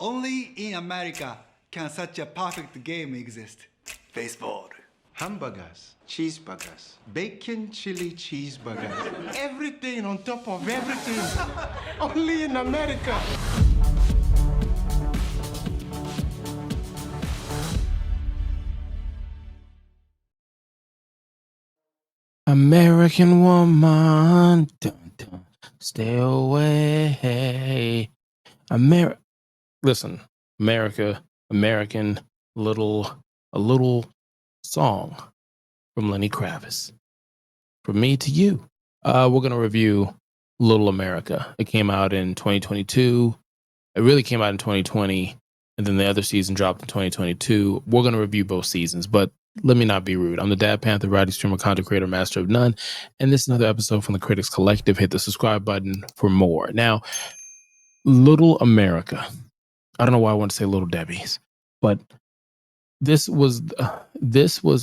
Only in America can such a perfect game exist. Baseball. Hamburgers, cheeseburgers, bacon chili cheeseburgers. Everything on top of everything. Only in America. American woman, dun, dun, stay away. Listen, America, American, a little song from Lenny Kravitz. From me to you. We're gonna review Little America. It came out in 2022. It really came out in 2020, and then the other season dropped in 2022. We're gonna review both seasons, but let me not be rude. I'm the Dad Panther, writing streamer, content creator, master of none, and this is another episode from the Critics Collective. Hit the subscribe button for more. Now, Little America. I don't know why I want to say Little Debbie's, but this was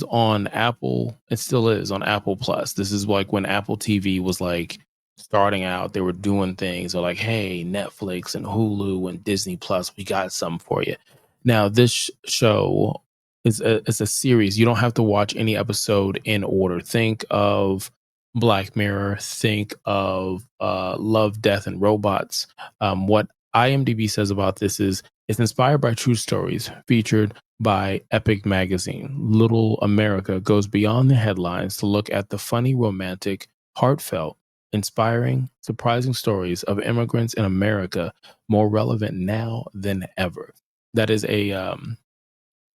on Apple. It still is on Apple Plus. This is like when Apple TV was like starting out. They were doing things. They're like, hey, Netflix and Hulu and Disney Plus, we got something for you. Now, this show is a series. You don't have to watch any episode in order. Think of Black Mirror. Think of Love, Death, and Robots. What IMDb says about this is it's inspired by true stories featured by Epic Magazine. Little America goes beyond the headlines to look at the funny, romantic, heartfelt, inspiring, surprising stories of immigrants in America, more relevant now than ever. That is a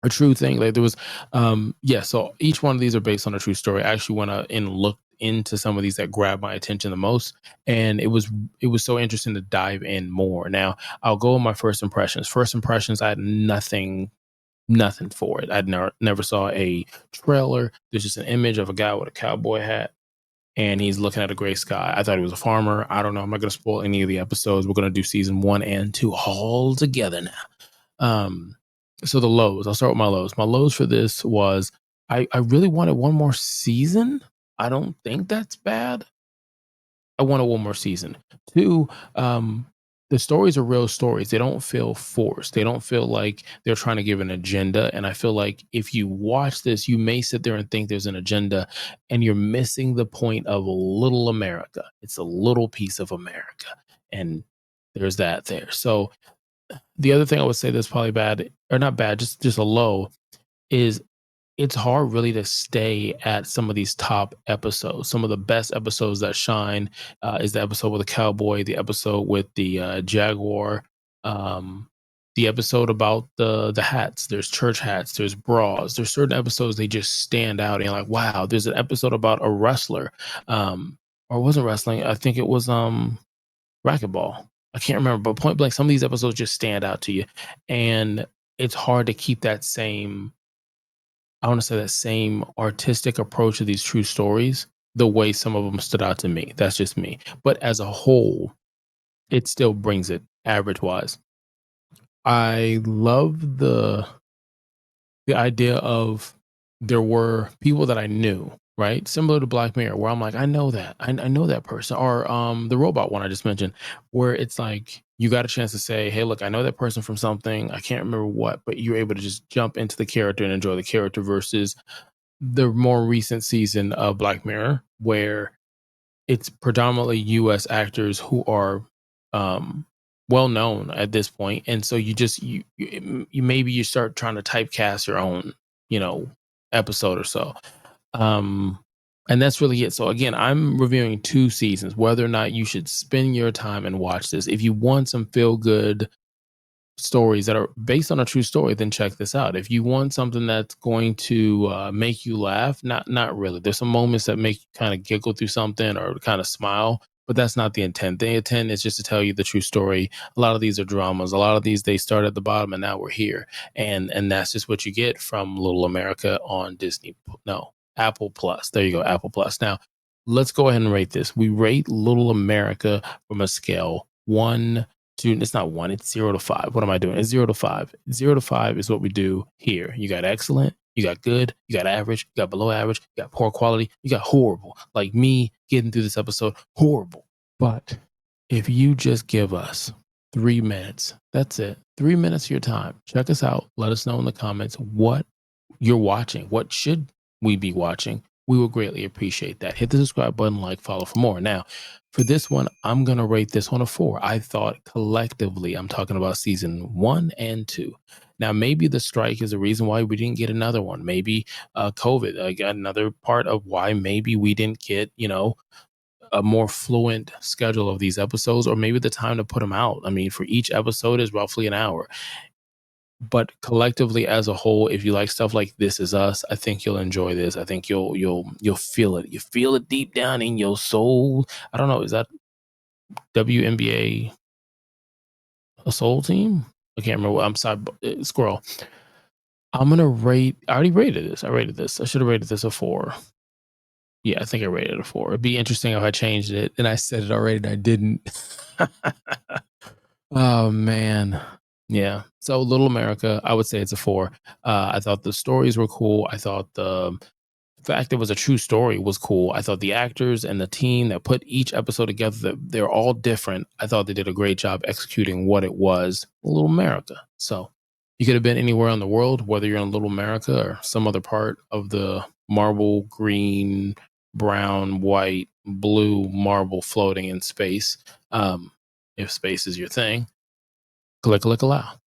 true thing. Like there was, so each one of these are based on a true story. I actually went and looked into some of these that grabbed my attention the most, and it was so interesting to dive in more. Now, I'll go with my first impressions. I had nothing for it. I'd never saw a trailer. There's just an image of a guy with a cowboy hat, and he's looking at a gray sky. I thought he was a farmer. I don't know. I'm not going to spoil any of the episodes. We're going to do season 1 and 2 all together now. So the lows. I'll start with my lows. My lows for this was I really wanted one more season. I don't think that's bad. I wanted one more season. 2, the stories are real stories. They don't feel forced. They don't feel like they're trying to give an agenda. And I feel like if you watch this, you may sit there and think there's an agenda, and you're missing the point of Little America. It's a little piece of America. And there's that there. So the other thing I would say that's probably bad, or not bad, just a low, is it's hard really to stay at some of these top episodes. Some of the best episodes that shine is the episode with the cowboy, the episode with the jaguar, the episode about the hats. There's church hats, there's bras. There's certain episodes, they just stand out. And you're like, wow, there's an episode about a wrestler. Or it wasn't wrestling. I think it was racquetball. I can't remember, but point blank, some of these episodes just stand out to you. And it's hard to keep that same, I want to say that same artistic approach to these true stories the way some of them stood out to me. That's just me. But as a whole, it still brings it average wise. I love the idea of there were people that I knew, right? Similar to Black Mirror, where I'm like, I know that. I know that person. Or the robot one I just mentioned, where it's like you got a chance to say, hey, look, I know that person from something. I can't remember what, but you're able to just jump into the character and enjoy the character versus the more recent season of Black Mirror, where it's predominantly US actors who are well known at this point. And so you maybe you start trying to typecast your own, episode or so. And that's really it. So again, I'm reviewing 2 seasons, whether or not you should spend your time and watch this. If you want some feel good stories that are based on a true story, then check this out. If you want something that's going to make you laugh, not really. There's some moments that make you kind of giggle through something or kind of smile, but that's not the intent. The intent is just to tell you the true story. A lot of these are dramas. A lot of these, they start at the bottom and now we're here. And that's just what you get from Little America on Apple Plus. There you go, Apple Plus. Now, let's go ahead and rate this. We rate Little America from a scale 1 to, it's not 1, it's 0 to 5. What am I doing? It's 0 to 5. 0 to 5 is what we do here. You got excellent, you got good, you got average, you got below average, you got poor quality, you got horrible. Like me getting through this episode, horrible. But if you just give us 3 minutes. That's it. 3 minutes of your time. Check us out. Let us know in the comments what you're watching. What should we be watching? We will greatly appreciate that. Hit the subscribe button, like, follow for more. Now, for this one, I'm going to rate this one a 4. I thought collectively, I'm talking about season 1 and 2. Now, maybe the strike is the reason why we didn't get another one. Maybe COVID, another part of why maybe we didn't get, a more fluent schedule of these episodes, or maybe the time to put them out. I mean, for each episode is roughly an hour. But collectively as a whole, if you like stuff like This Is Us, I think you'll enjoy this. I think you'll feel it. You feel it deep down in your soul. I don't know, is that WNBA a soul team? I can't remember. I'm sorry, squirrel. I'm gonna rate. I already rated this. I should have rated this a 4. Yeah, I think I rated it a 4. It'd be interesting if I changed it and I said it already and I didn't. Oh man. Yeah. So Little America, I would say it's a 4. I thought the stories were cool. I thought the fact it was a true story was cool. I thought the actors and the team that put each episode together, they're all different. I thought they did a great job executing what it was, Little America. So you could have been anywhere in the world, whether you're in Little America or some other part of the marble, green, brown, white, blue marble floating in space. If space is your thing, click allow.